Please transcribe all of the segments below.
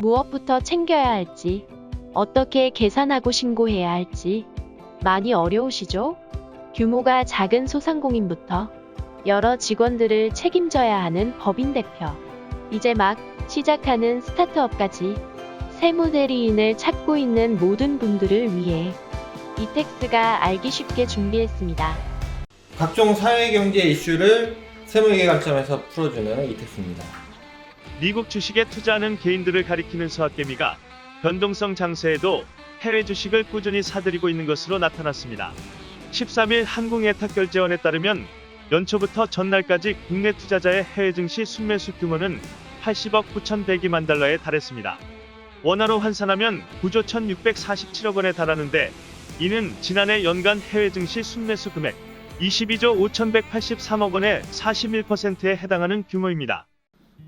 무엇부터 챙겨야 할지, 어떻게 계산하고 신고해야 할지 많이 어려우시죠? 규모가 작은 소상공인부터 여러 직원들을 책임져야 하는 법인 대표, 이제 막 시작하는 스타트업까지 세무대리인을 찾고 있는 모든 분들을 위해 이택스가 알기 쉽게 준비했습니다. 각종 사회경제 이슈를 세무회계 관점에서 풀어주는 이택스입니다. 미국 주식에 투자하는 개인들을 가리키는 서학개미가 변동성 장세에도 해외 주식을 꾸준히 사들이고 있는 것으로 나타났습니다. 13일 한국예탁결제원에 따르면 연초부터 전날까지 국내 투자자의 해외 증시 순매수 규모는 80억 9,102만 달러에 달했습니다. 원화로 환산하면 9조 1,647억 원에 달하는데, 이는 지난해 연간 해외 증시 순매수 금액 22조 5,183억 원의 41%에 해당하는 규모입니다.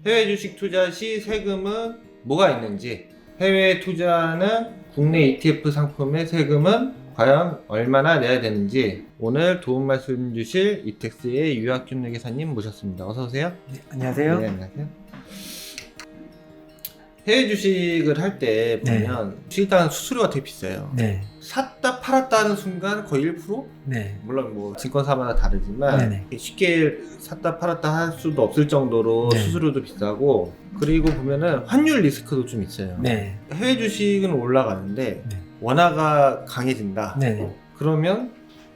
해외 주식 투자 시 세금은 뭐가 있는지, 해외 투자하는 국내 ETF 상품의 세금은 과연 얼마나 내야 되는지 오늘 도움 말씀 주실 이택스의 유학균 회계사님 모셨습니다. 어서 오세요. 네, 안녕하세요. 네, 안녕하세요. 해외 주식을 할 때 보면 일단 수수료가 되게 비싸요. 네. 샀다 팔았다 하는 순간 거의 1%? 네. 물론 뭐 증권사마다 다르지만 네네. 쉽게 샀다 팔았다 할 수도 없을 정도로 네. 수수료도 비싸고, 그리고 보면은 환율 리스크도 좀 있어요. 네. 해외 주식은 올라가는데 네. 원화가 강해진다. 네. 그러면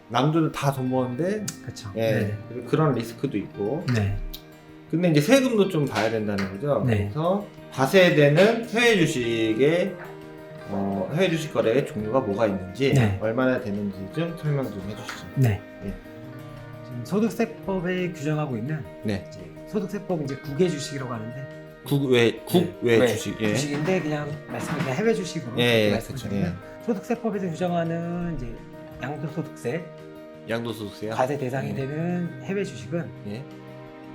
남들은 다 돈 버는데 그렇죠. 예, 그런 리스크도 있고. 네. 근데 이제 세금도 좀 봐야 된다는 거죠. 네. 그래서 과세되는 해외 주식의 해외 주식 거래의 종류가 뭐가 있는지, 네. 얼마나 되는지 좀 설명 좀 해주시죠. 네. 예. 지금 소득세법에 규정하고 있는 네. 이제 소득세법 이제 국외 주식이라고 하는데 국외 네. 주식. 예. 주식인데 그냥 말씀드린 해외 주식으로 예, 말씀드리면 소득세법에서 규정하는 이제 양도소득세 양도소득세요. 과세 대상이 예. 되는 해외 주식은 예.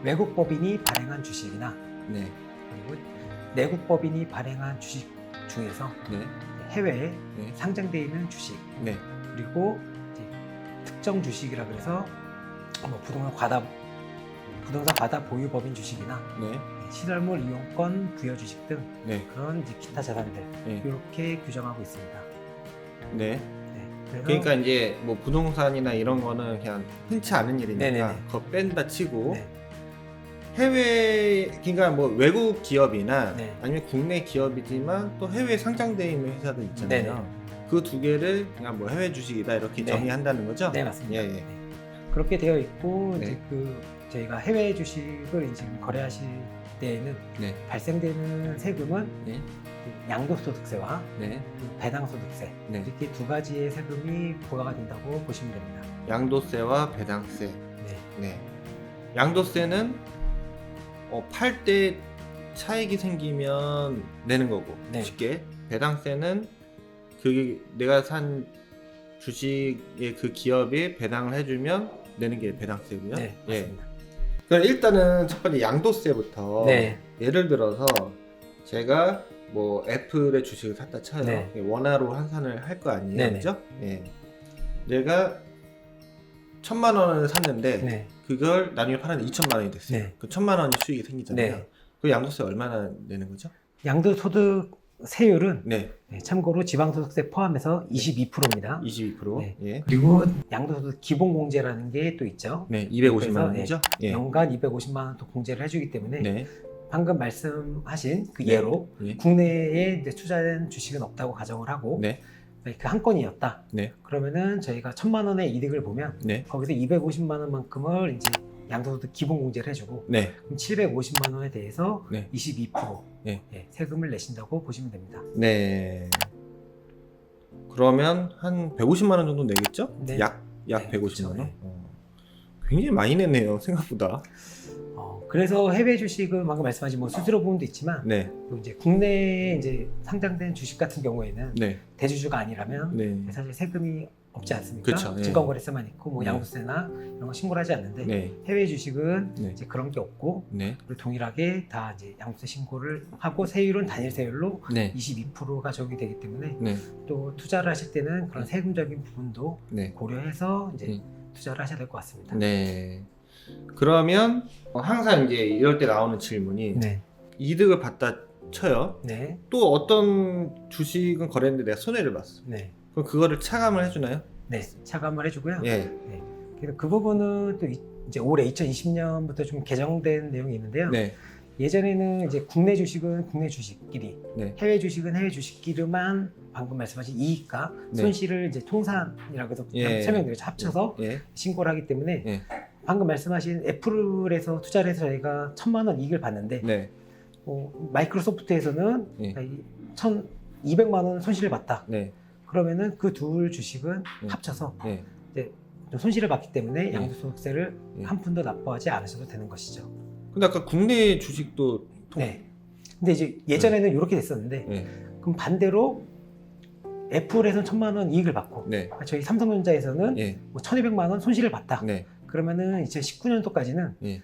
외국 법인이 발행한 주식이나 네. 그리고 내국 법인이 발행한 주식 중에서 네. 해외에 네. 상장되어 있는 주식, 네. 그리고 이제 특정 주식이라 그래서 뭐 부동산 과다 보유 법인 주식이나 네. 시설물 이용권 부여 주식 등 네. 그런 이제 기타 자산들 네. 이렇게 규정하고 있습니다. 네. 네, 그래서 그러니까 이제 뭐 부동산이나 이런 거는 그냥 흔치 않은 일이니까 네네네. 그거 뺀다 치고, 네, 해외, 그러니까 뭐 외국 기업이나 네. 아니면 국내 기업이지만 또 해외에 상장되어 있는 회사들 있잖아요. 그 두 개를 그냥 뭐 해외 주식이다 이렇게 네. 정의한다는 거죠? 네 맞습니다. 예, 예. 네. 그렇게 되어 있고 네. 이제 저희가 해외 주식을 이제 거래하실 때에는 네. 발생되는 세금은 네. 양도소득세와 네. 배당소득세 네. 이렇게 두 가지의 세금이 부과가 된다고 보시면 됩니다. 양도세와 배당세. 네. 네. 양도세는 팔 때 차익이 생기면 내는 거고, 네. 쉽게. 배당세는 그게 내가 산 주식의 그 기업이 배당을 해주면 내는 게 배당세고요. 네, 예. 맞습니다. 그럼 일단은 첫 번째 양도세부터. 네. 예를 들어서 제가 뭐 애플의 주식을 샀다 쳐요. 네. 원화로 환산을 할 거 아니에요, 네네. 그죠? 예. 내가 1,000만 원을 샀는데 네. 그걸 나중에 팔았는데 2,000만 원이 됐어요. 네. 그 1,000만 원이 수익이 생기잖아요. 네. 그 양도세 얼마나 내는 거죠? 양도소득세율은 네, 참고로 지방소득세 포함해서 22%입니다. 22%. 네. 예. 그리고 양도소득 기본공제라는 게 또 있죠. 네, 250만 그래서, 원이죠? 예. 연간 250만 원 또 공제를 해주기 때문에 네. 방금 말씀하신 그 네. 예로 예. 국내에 이제 투자된 주식은 없다고 가정을 하고 네. 그 한 건이었다. 네. 그러면은 저희가 1,000만 원의 이득을 보면 네. 거기서 250만 원만큼을 이제 양도소득 기본공제를 해주고 네. 그럼 750만 원에 대해서 네. 22% 네. 세금을 내신다고 보시면 됩니다. 네. 그러면 한 150만 원 정도 내겠죠? 네. 약 네, 150만 그렇죠. 원? 네. 굉장히 많이 내네요, 생각보다. 그래서 해외 주식은 방금 말씀하신 뭐 수수료 부분도 있지만 네. 또 이제 국내에 이제 상장된 주식 같은 경우에는 네. 대주주가 아니라면 네. 사실 세금이 없지 않습니까? 그쵸, 예. 증권거래세만 있고 뭐 네. 양도세나 이런 거 신고를 하지 않는데 네. 해외 주식은 네. 이제 그런 게 없고 네. 그리고 동일하게 다 이제 양도세 신고를 하고 세율은 단일 세율로 네. 22%가 적용이 되기 때문에 네. 또 투자를 하실 때는 그런 세금적인 부분도 네. 고려해서 이제 네. 투자를 하셔야 될 것 같습니다. 네. 그러면 항상 이제 이럴 때 나오는 질문이 네. 이득을 봤다 쳐요. 네. 또 어떤 주식은 거래했는데 내가 손해를 봤어. 네. 그럼 그거를 차감을 해주나요? 네. 차감을 해주고요. 예. 그래서 그 부분은 또 이제 올해 2020년부터 좀 개정된 내용이 있는데요. 네. 예전에는 이제 국내 주식은 국내 주식끼리, 네. 해외 주식은 해외 주식끼리만 방금 말씀하신 이익과 네. 손실을 이제 통산이라고 해서 예. 설명드렸죠. 합쳐서 예. 신고를 하기 때문에 예. 방금 말씀하신 애플에서 투자를 해서 저희가 1,000만 원 이익을 봤는데 네. 마이크로소프트에서는 예. 1,200만 원 손실을 봤다. 네. 그러면은 그 둘 주식은 예. 합쳐서 네. 이제 좀 손실을 봤기 때문에 예. 양도소득세를 예. 한 푼도 납부하지 않으셔도 되는 것이죠. 근데 아까 국내 주식도 네. 근데 이제 예전에는 이렇게 됐었는데 네. 그럼 반대로 애플에서는 1,000만 원 이익을 받고 네. 저희 삼성전자에서는 예. 뭐 1,200만 원 손실을 봤다. 네. 그러면은 2019년도까지는 예.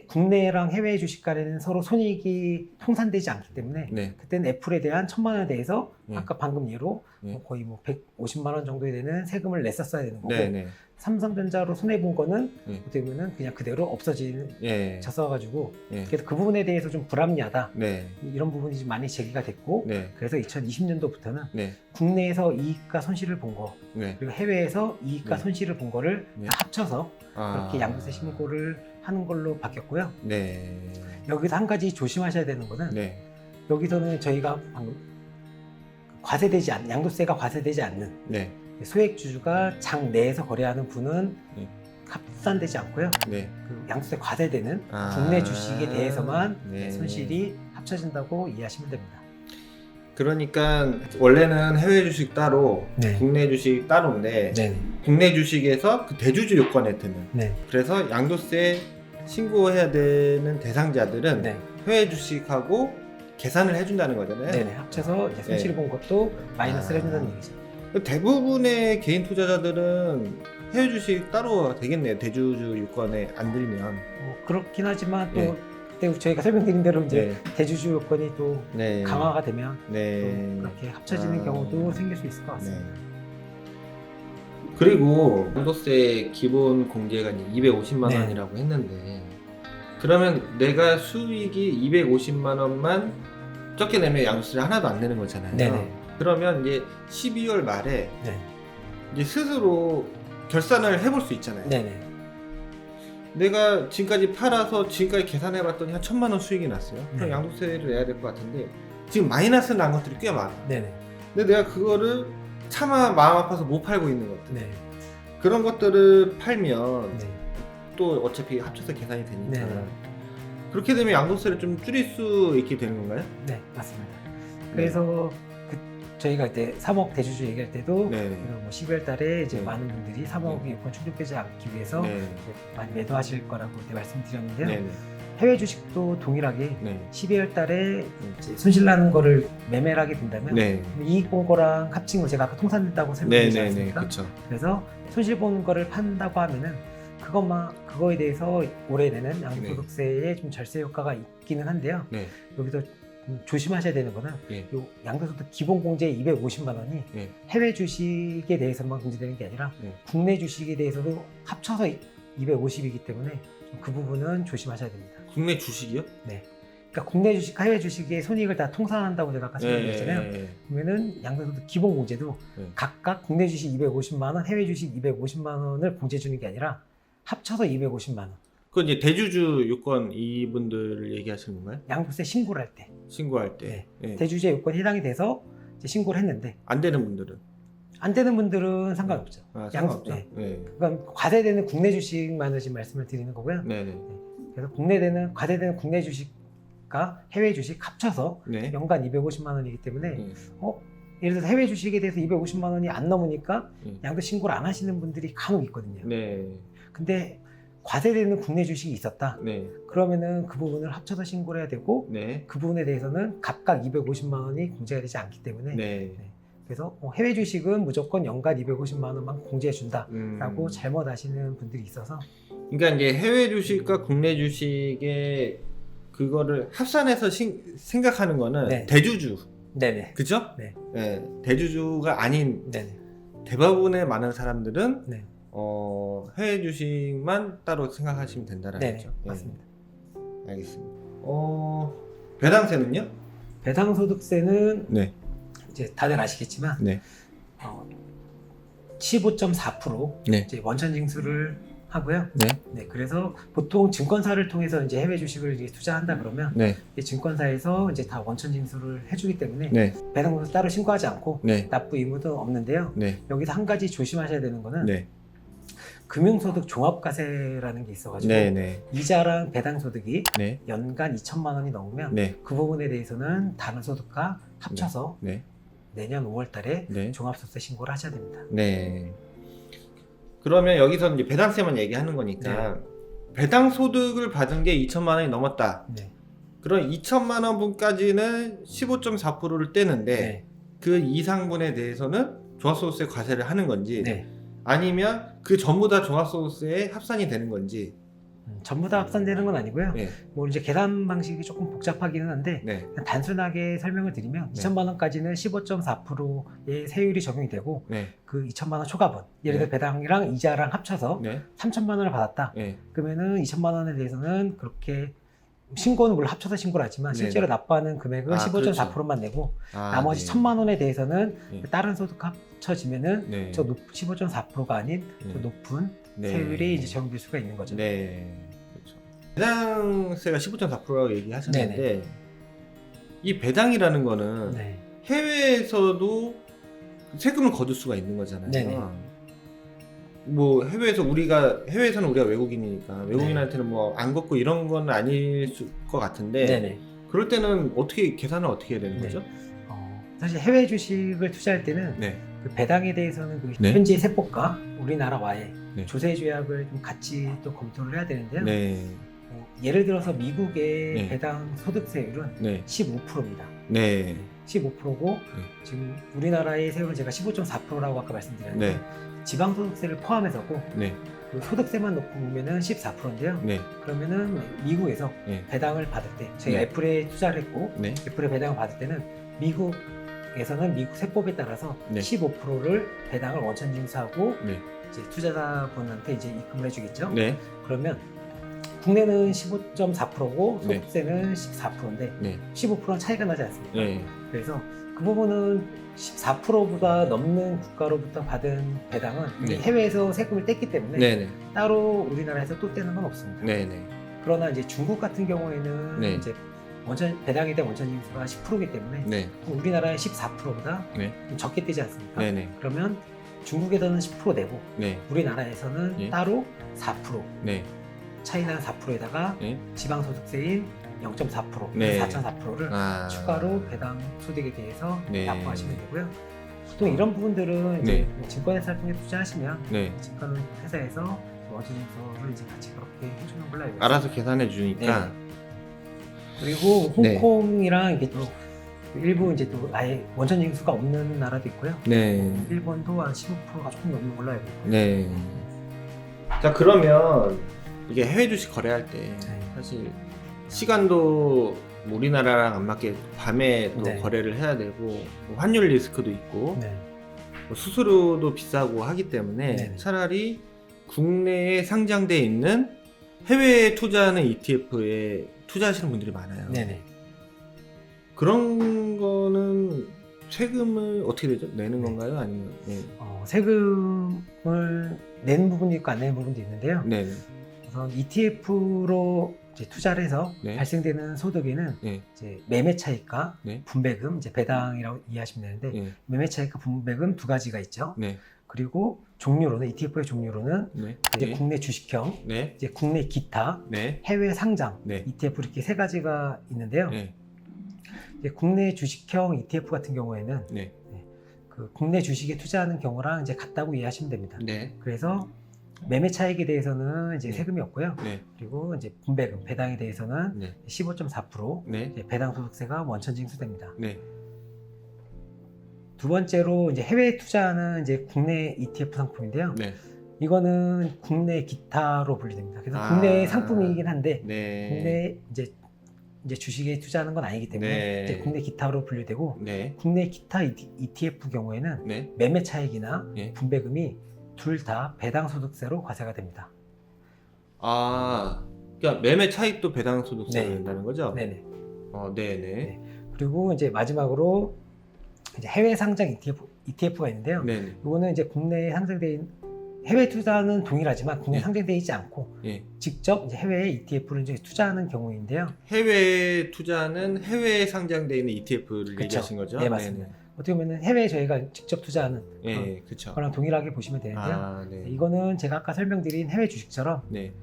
국내랑 해외 주식 간에는 서로 손익이 통산되지 않기 때문에 네. 그때는 애플에 대한 1,000만 원에 대해서 네. 아까 방금 예로 네. 거의 뭐 150만 원 정도에 되는 세금을 냈었어야 되는 거고 네. 네. 삼성전자로 손해 본 거는 네. 어떻게 보면 그냥 그대로 없어진 예. 졌어가지고 예. 그래서 그 부분에 대해서 좀 불합리하다 네. 이런 부분이 좀 많이 제기가 됐고 네. 그래서 2020년도부터는 네. 국내에서 이익과 손실을 본 거 네. 그리고 해외에서 이익과 네. 손실을 본 거를 네. 다 합쳐서 그렇게 양도세 신고를 하는 걸로 바뀌었고요. 네. 여기서 한 가지 조심하셔야 되는 거는 네. 여기서는 저희가 방금 양도세가 과세되지 않는 네. 소액주주가 장 내에서 거래하는 분은 네. 합산되지 않고요. 네. 그 양도세 과세되는 아. 국내 주식에 대해서만 네. 손실이 합쳐진다고 이해하시면 됩니다. 그러니까 원래는 해외 주식 따로 네. 국내 주식 따로인데 네. 국내 주식에서 그 대주주 요건에 드는 네. 그래서 양도세 신고해야 되는 대상자들은 네. 해외 주식하고 계산을 해준다는 거잖아요. 네. 합쳐서 이제 손실을 본 것도 마이너스를 아. 해준다는 얘기죠. 대부분의 개인 투자자들은 해외 주식 따로 되겠네요. 대주주 요건에 안 들면. 그렇긴 하지만 또 네. 그때 저희가 설명드린 대로 이제 네. 대주주 요건이 또 네. 강화가 되면 네. 또 그렇게 합쳐지는 아. 경우도 생길 수 있을 것 네. 같습니다. 그리고 양도세 기본 공제가 이제 250만 네. 원이라고 했는데 그러면 내가 수익이 250만 원만 적게 내면 양도세를 하나도 안 내는 거잖아요. 네네. 그러면 이제 12월 말에 네. 이제 스스로 결산을 해볼 수 있잖아요. 네네. 내가 지금까지 팔아서 지금까지 계산해봤더니 한 1,000만 원 수익이 났어요. 그럼 네. 양도세를 내야 될 것 같은데 지금 마이너스 난 것들이 꽤 많아. 네네. 근데 내가 그거를 차마 마음 아파서 못 팔고 있는 것들. 네. 그런 것들을 팔면 네. 또 어차피 합쳐서 계산이 되니까 네. 그렇게 되면 양도세를 좀 줄일 수 있게 되는 건가요? 네, 맞습니다. 그래서 저희가 이제 3억 대주주 얘기할 때도 네. 뭐 12월 달에 이제 네. 많은 분들이 3억이 요건 충족되지 않기 위해서 네. 이제 많이 매도하실 거라고 이제 말씀드렸는데요. 네. 해외 주식도 동일하게 네. 12월 달에 이제 손실 나는 거를 매매를 하게 된다면 네. 이익 본 거랑 합친 거 제가 아까 통산된다고 네. 설명드리지 네. 네. 않습니까? 그렇죠. 그래서 손실 본 거를 판다고 하면은 그거에 대해서 올해 내는 양도소득세에 좀 절세 효과가 있기는 한데요. 네. 여기서 좀 조심하셔야 되는 거는 예. 요 양도소득 기본 공제 250만 원이 예. 해외 주식에 대해서만 공제되는 게 아니라 예. 국내 주식에 대해서도 합쳐서 250이기 때문에 좀 그 부분은 조심하셔야 됩니다. 국내 주식이요? 그러니까 국내 주식, 해외 주식의 손익을 다 통산한다고 제가 아까 설명드렸잖아요. 네. 그러면은 양도소득 기본 공제도 네. 각각 국내 주식 250만 원, 해외 주식 250만 원을 공제 주는 게 아니라 합쳐서 250만 원. 그건 이제 대주주 요건 이분들을 얘기하시는 건가요? 양도세 신고를 할 때 신고할 때. 예. 대주주의 요건에 해당이 돼서 이제 신고를 했는데 안 되는 분들은? 안 되는 분들은 상관없죠. 아, 상관없죠. 네. 네. 그러니까 과세되는 국내 주식만을 지금 말씀을 드리는 거고요. 네네. 그래서 과세되는 국내 주식과 해외 주식 합쳐서 네. 연간 250만 원이기 때문에 네. 예를 들어서 해외 주식에 대해서 250만 원이 안 넘으니까 네. 양도 신고를 안 하시는 분들이 간혹 있거든요. 네. 근데 과세되는 국내 주식이 있었다. 네. 그러면은 그 부분을 합쳐서 신고를 해야 되고 네. 그 부분에 대해서는 각각 250만 원이 공제가 되지 않기 때문에 네. 그래서 해외 주식은 무조건 연간 250만 원만 공제해 준다라고 잘못 아시는 분들이 있어서 그러니까 이제 해외 주식과 국내 주식의 그거를 합산해서 생각하는 거는 네. 대주주. 네네. 그죠? 네. 네. 대주주가 아닌 네네. 대부분의 많은 사람들은 네. 해외 주식만 따로 생각하시면 된다는 네네. 거죠. 네. 맞습니다. 알겠습니다. 배당세는요? 배당소득세는 네. 이제 다들 아시겠지만 네. 15.4% 네. 이제 원천 징수를 하고요. 네. 네, 그래서 보통 증권사를 통해서 이제 해외 주식을 이제 투자한다 그러면 네. 이 증권사에서 이제 다 원천 징수를 해주기 때문에 네. 배당소득 따로 신고하지 않고 네. 납부 의무도 없는데요. 네. 여기서 한 가지 조심하셔야 되는 거는 네. 금융소득 종합과세라는 게 있어가지고 네. 네. 이자랑 배당소득이 네. 연간 2천만 원이 넘으면 네. 그 부분에 대해서는 다른 소득과 합쳐서 네. 내년 5월 달에 네. 종합소득세 신고를 하셔야 됩니다. 네. 그러면 여기서 이제 배당세만 얘기하는 거니까 배당 소득을 받은 게 2천만 원이 넘었다. 네. 그럼 2천만 원 분까지는 15.4%를 떼는데 네. 그 이상분에 대해서는 종합소득세 과세를 하는 건지 네. 아니면 그 전부 다 종합소득세에 합산이 되는 건지. 전부 다 합산되는 건 아니고요. 네. 뭐 이제 계산 방식이 조금 복잡하기는 한데 네. 그냥 단순하게 설명을 드리면 네. 2천만 원까지는 15.4%의 세율이 적용이 되고 네. 그 2천만 원 초과분 예를 들어 네. 배당이랑 이자랑 합쳐서 네. 3천만 원을 받았다. 네. 그러면은 2천만 원에 대해서는 그렇게 신고는 물론 합쳐서 신고를 하지만 네네. 실제로 납부하는 금액은 아, 15.4%만 내고 아, 나머지 네. 1천만 원에 대해서는 네. 다른 소득 합쳐지면은 네. 저 15.4%가 아닌 네. 저 높은 네. 세율이 이제 적용될 수가 있는 거죠. 네. 그렇죠. 배당세가 15.4%라고 얘기하셨는데 네네. 이 배당이라는 거는 네. 해외에서도 세금을 거둘 수가 있는 거잖아요. 네네. 뭐 해외에서는 우리가 외국인이니까 외국인한테는 뭐 안 걷고 이런 건 아닐 것 같은데 네네. 그럴 때는 어떻게 계산을 어떻게 해야 되는 네. 거죠? 사실 해외 주식을 투자할 때는 네. 그 배당에 대해서는 그 네. 현지 세법과 우리나라와의 네. 조세 조약을 좀 같이 또 검토를 해야 되는데요. 네. 예를 들어서 미국의 네. 배당 소득세율은 네. 15%입니다. 네. 15%고 지금 우리나라의 세율은 제가 15.4%라고 아까 말씀드렸는데 네. 지방소득세를 포함해서고 네. 그 소득세만 놓고 보면은 14%인데요. 네. 그러면은 미국에서 네. 배당을 받을 때 저희가 네. 애플에 투자를 했고 네. 애플에 배당을 받을 때는 미국에서는 미국 세법에 따라서 네. 15%를 배당을 원천 징수하고 네. 이제 투자자분한테 이제 입금을 해주겠죠. 네. 그러면 국내는 15.4%고 네. 소득세는 14%인데 네. 15%는 차이가 나지 않습니까? 네. 그래서 그 부분은 14%보다 넘는 국가로부터 받은 배당은 이미 네. 해외에서 세금을 뗐기 때문에 네. 따로 우리나라에서 또 떼는 건 없습니다. 네. 네. 그러나 이제 중국 같은 경우에는 네. 이제 배당에 대한 원천 징수가 10%이기 때문에 네. 우리나라의 14%보다 네. 좀 적게 떼지 않습니까? 네. 네. 그러면 중국에서는 10% 내고 네. 우리나라에서는 예. 따로 4% 네. 차이나는 4%에다가 네. 지방소득세인 0.4% 네. 4.4%를 아. 추가로 배당 소득에 대해서 네. 납부하시면 되고요. 보통 이런 부분들은 이제 네. 증권회사를 통해 투자하시면 네. 증권회사에서 원천 징수를 이제 같이 그렇게 해주는 걸로 알고 있습니다. 알아서 계산해 주니까. 그리고 네. 홍콩이랑 이게 또 일부 이제 또 아예 원천 징수가 없는 나라도 있고요. 네. 일본도 한 15%가 조금 넘는 걸로 알고 있고요. 네. 자, 그러면 이게 해외 주식 거래할 때 네. 사실 시간도 뭐 우리나라랑 안 맞게 밤에 또 네. 거래를 해야 되고 뭐 환율 리스크도 있고 네. 뭐 수수료도 비싸고 하기 때문에 네네. 차라리 국내에 상장돼 있는 해외에 투자하는 ETF에 투자하시는 분들이 많아요. 네네. 그런 거는 세금을 어떻게 되죠? 내는 네. 건가요? 아니면 세금을 내는 부분도 있고 안 내는 부분도 있는데요. 네. 우선 ETF로 이제 투자를 해서 네. 발생되는 소득에는 네. 이제 매매 차익과 네. 분배금, 이제 배당이라고 이해하시면 되는데 네. 매매 차익과 분배금 두 가지가 있죠. 네. 그리고 종류로는 ETF의 종류로는 네. 이제 네. 국내 주식형, 네. 이제 국내 기타, 네. 해외 상장 네. ETF 이렇게 세 가지가 있는데요. 네. 이제 국내 주식형 ETF 같은 경우에는 네. 그 국내 주식에 투자하는 경우랑 이제 같다고 이해하시면 됩니다. 네. 그래서 매매 차익에 대해서는 이제 네. 세금이 없고요. 네. 그리고 이제 분배금, 배당에 대해서는 네. 15.4% 네. 이제 배당 소득세가 원천 징수됩니다. 네. 두 번째로 이제 해외에 투자하는 이제 국내 ETF 상품인데요. 네. 이거는 국내 기타로 분류됩니다. 그래서 아. 국내 상품이긴 한데 네. 국내 이제 주식에 투자하는 건 아니기 때문에 네. 이제 국내 기타로 분류되고 네. 국내 기타 ETF 경우에는 네. 매매 차익이나 네. 분배금이 둘 다 배당 소득세로 과세가 됩니다. 아, 그러니까 매매 차익도 배당 소득세가 네. 된다는 거죠? 네네. 네네. 네. 그리고 이제 마지막으로 이제 해외 상장 ETF가 있는데요. 네. 이거는 이제 국내에 상장돼 있는 해외 투자는 동일하지만 국내에 네. 상장돼 있지 않고 예. 직접 이제 해외에 ETF를 이제 투자하는 경우인데요. 해외 투자는 해외에 상장되어 있는 ETF를 그쵸. 얘기하신 거죠? 네, 맞습니다. 어떻게 보면 해외에 저희가 직접 투자하는 네, 그렇죠. 거랑 동일하게 보시면 되는데요. 아, 네. 이거는 제가 아까 설명드린 해외 주식처럼 네.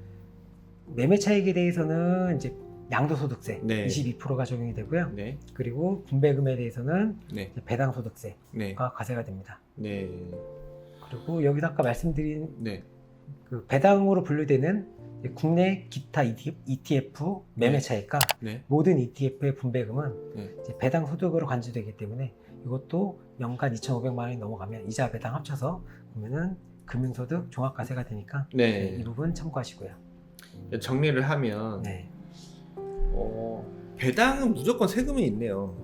매매 차익에 대해서는 이제 양도소득세 네. 22%가 적용이 되고요. 네. 그리고 분배금에 대해서는 네. 이제 배당소득세가 네. 과세가 됩니다. 네. 그리고 여기서 아까 말씀드린 네. 그 배당으로 분류되는 이제 국내 기타 ETF 매매 네. 차익과 네. 모든 ETF의 분배금은 네. 이제 배당 소득으로 간주되기 때문에 이것도 연간 2,500만 원이 넘어가면 이자 배당 합쳐서 보면은 금융소득 종합과세가 되니까 네. 이 부분 참고하시고요. 정리를 하면 네, 배당은 무조건 세금이 있네요.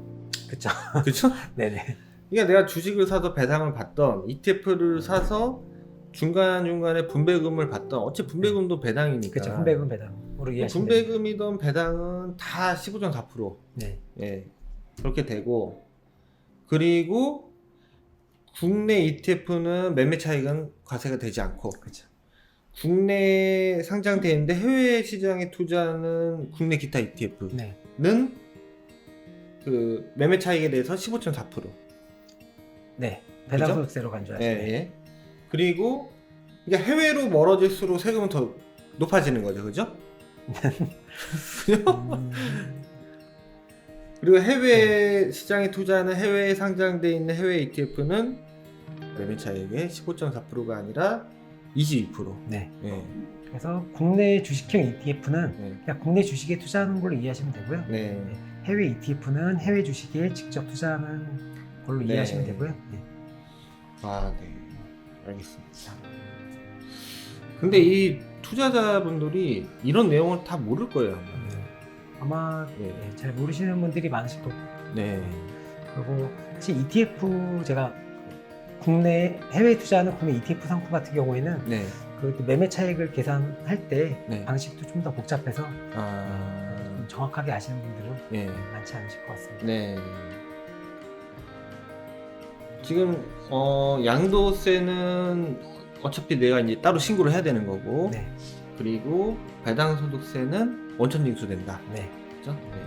그렇죠. 그렇죠? 네네. 그러니까 내가 주식을 사서 배당을 받던 ETF를 사서 중간중간에 분배금을 받던 어차피 분배금도 배당이니까. 그렇죠. 분배금 배당으로 이해하시면 됩니다. 분배금이든 배당은 다 15.4%. 네, 예. 그렇게 되고 그리고 국내 ETF는 매매 차익은 과세가 되지 않고 그렇죠. 국내에 상장되어 있는데 해외 시장에 투자하는 국내 기타 ETF는 네, 그 매매 차익에 대해서 15.4%. 네. 배당 그죠? 소득세로 예, 간주하시면 돼요. 예. 그리고 이게 해외로 멀어질수록 세금은 더 높아지는 거죠, 그죠? 음, 그리고 해외 시장에 투자하는 해외에 상장되어 있는 해외 ETF는 매매 차익의 15.4%가 아니라 22%. 네. 예. 그래서 국내 주식형 ETF는 네. 그냥 국내 주식에 투자하는 걸로 이해하시면 되고요. 네. 해외 ETF는 해외 주식에 직접 투자하는 걸로 네. 이해하시면 되고요. 네. 아, 네. 알겠습니다. 근데 이 투자자분들이 이런 내용을 다 모를 거예요. 아마 네. 잘 모르시는 분들이 많으실 거고, 네. 그리고 사실 ETF 제가 국내 해외 투자하는 국내 ETF 상품 같은 경우에는 네. 그 매매 차익을 계산할 때 네. 방식도 좀 더 복잡해서 아, 좀 정확하게 아시는 분들은 네. 많지 않으실 것 같습니다. 네. 지금 양도세는 어차피 내가 이제 따로 신고를 해야 되는 거고, 네, 그리고 배당소득세는 원천징수된다. 네. 그죠? 네.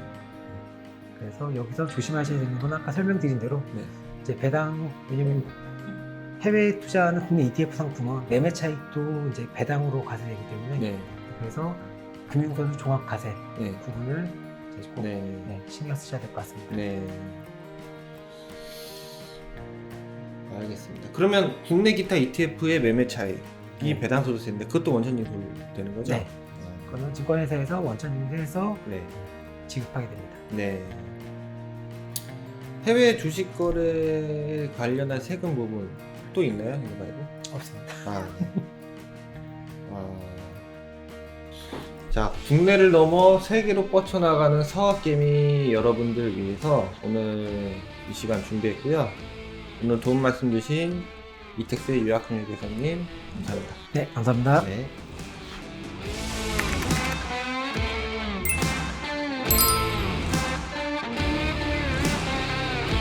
그래서 여기서 조심하셔야 되는 건 아까 설명드린 대로 네. 이제 배당, 왜냐면 해외 투자하는 국내 ETF 상품은 매매 차익도 이제 배당으로 과세되기 때문에 네. 그래서 금융소득 종합과세 네. 부분을 이제 꼭 네. 네, 신경 쓰셔야 될 것 같습니다. 네. 알겠습니다. 그러면 국내 기타 ETF의 매매 차익이 네. 배당소득세인데 그것도 원천징수 되는 거죠? 네. 그거는 증권회사에서 원천징수해서 네. 지급하게 됩니다. 네. 해외 주식 거래 관련한 세금 부분 또 있나요? 이거 말고? 없습니다. 아. 자, 국내를 넘어 세계로 뻗쳐나가는 서학개미 여러분들 위해서 오늘 이 시간 준비했고요. 오늘 도움 말씀 주신 이택스의 유학훈 교사님 감사합니다. 네, 감사합니다. 네.